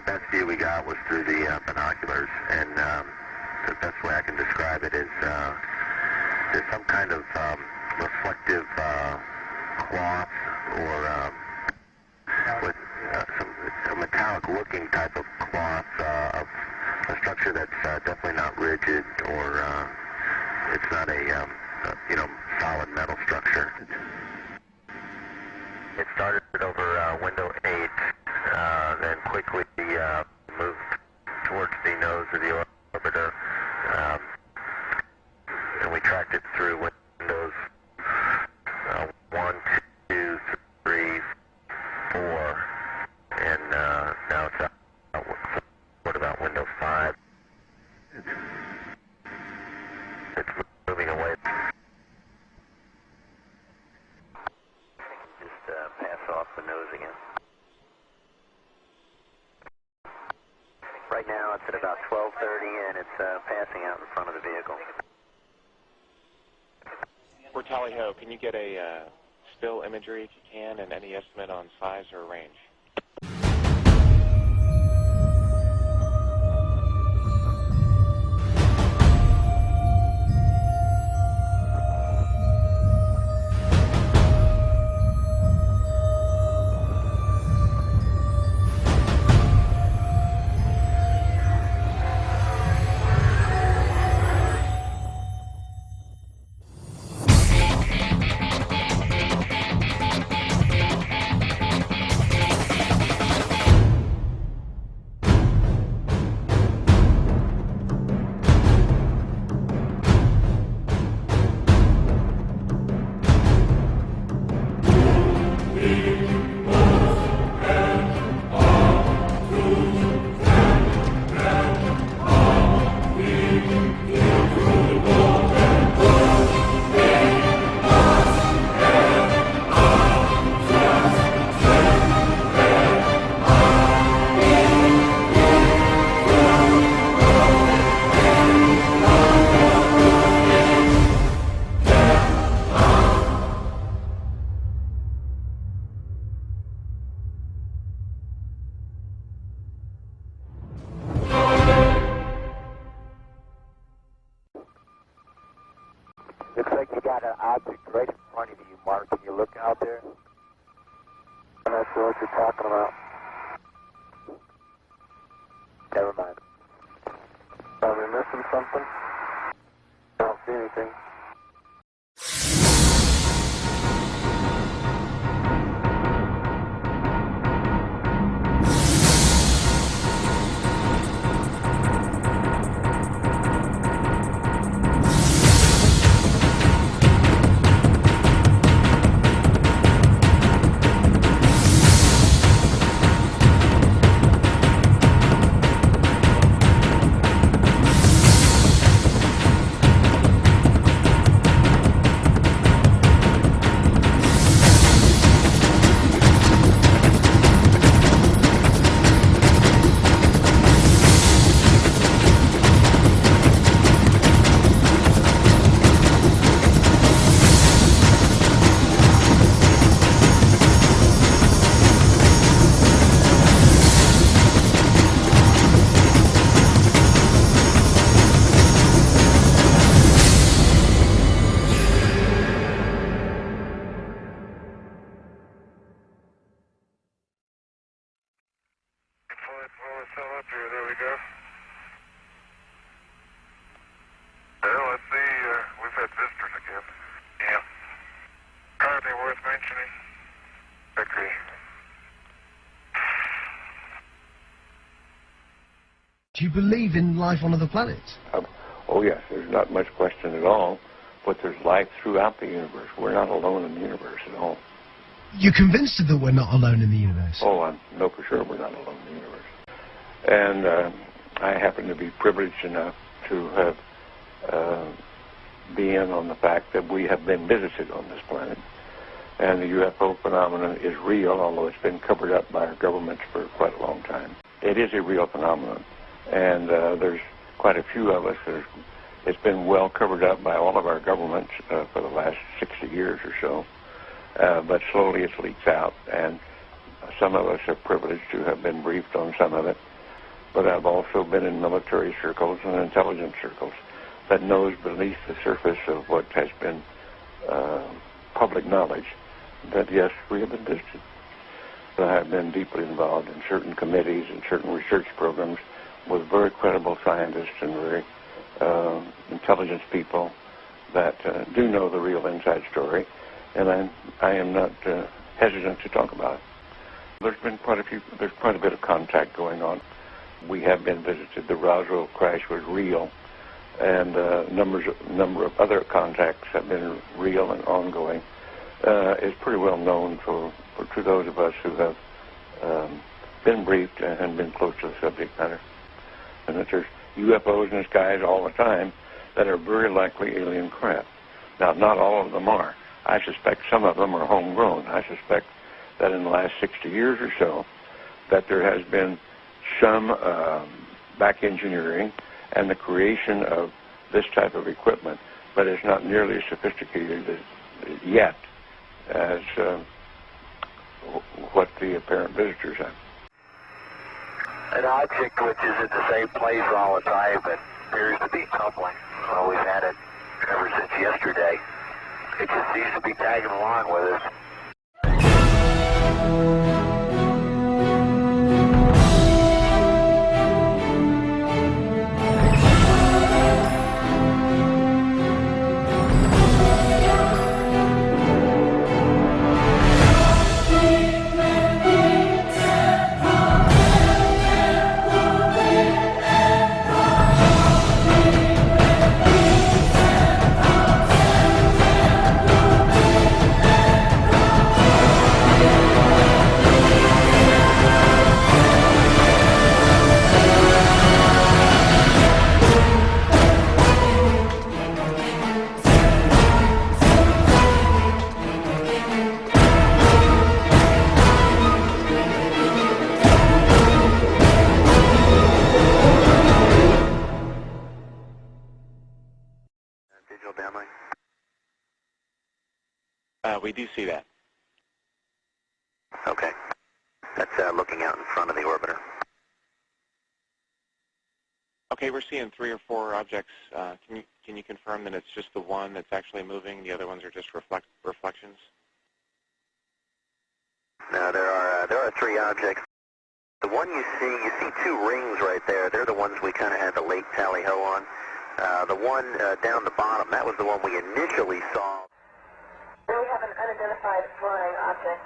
best view we got was through the binoculars, and the best way I can describe it is there's some kind of reflective cloth or with a metallic-looking type of cloth of a structure that's definitely not rigid, or it's not a solid metal structure. It started over window 8, then quickly moved towards the nose of the orbiter, and we tracked it through windows 1, 2, 3, 4, and now it's out. What about window 5? It's moving away. Just pass off the nose again. Right now it's at about 12:30 and it's passing out in front of the vehicle. For Tally Ho, can you get a still imagery if you can, and any estimate on size or range? Looks like you got an object right in front of you, Mark. Can you look out there? I'm not sure what you're talking about. Never mind. Are we missing something? I don't see anything. There we go. Well, let's see. We've had visitors again. Yeah. Hardly worth mentioning. Agree. Do you believe in life on other planets? Oh, yes. There's not much question at all. But there's life throughout the universe. We're not alone in the universe at all. You're convinced that we're not alone in the universe? Oh, I know for sure we're not alone in the universe. And I happen to be privileged enough to have be in on the fact that we have been visited on this planet. And the UFO phenomenon is real, although it's been covered up by our governments for quite a long time. It is a real phenomenon. And there's quite a few of us that it's been well covered up by all of our governments for the last 60 years or so. But slowly it leaks out, and some of us are privileged to have been briefed on some of it. but I've also been in military circles and intelligence circles that knows beneath the surface of what has been public knowledge that, yes, we have been visited. I have been deeply involved in certain committees and certain research programs with very credible scientists and very intelligence people that do know the real inside story, and I am not hesitant to talk about it. There's quite a bit of contact going on. We have been visited. The Roswell crash was real, and a number of other contacts have been real and ongoing. It's pretty well known to those of us who have been briefed and been close to the subject matter, and that there's UFOs in the skies all the time that are very likely alien craft. Now, not all of them are. I suspect some of them are homegrown. I suspect that in the last 60 years or so, that there has been some back engineering and the creation of this type of equipment, but it's not nearly as sophisticated yet as what the apparent visitors have. An object which is at the same place all the time but appears to be tumbling. Well, we've had it ever since yesterday. It just seems to be tagging along with us. Digital downlink? We do see that. Okay. That's looking out in front of the orbiter. Okay, we're seeing 3 or 4 objects. Can you confirm that it's just the one that's actually moving? The other ones are just reflections? No, there are 3 objects. The one you see 2 rings right there. They're the ones we kind of had the late tally-ho on. The one down the bottom, that was the one we initially saw. We have an unidentified flying object.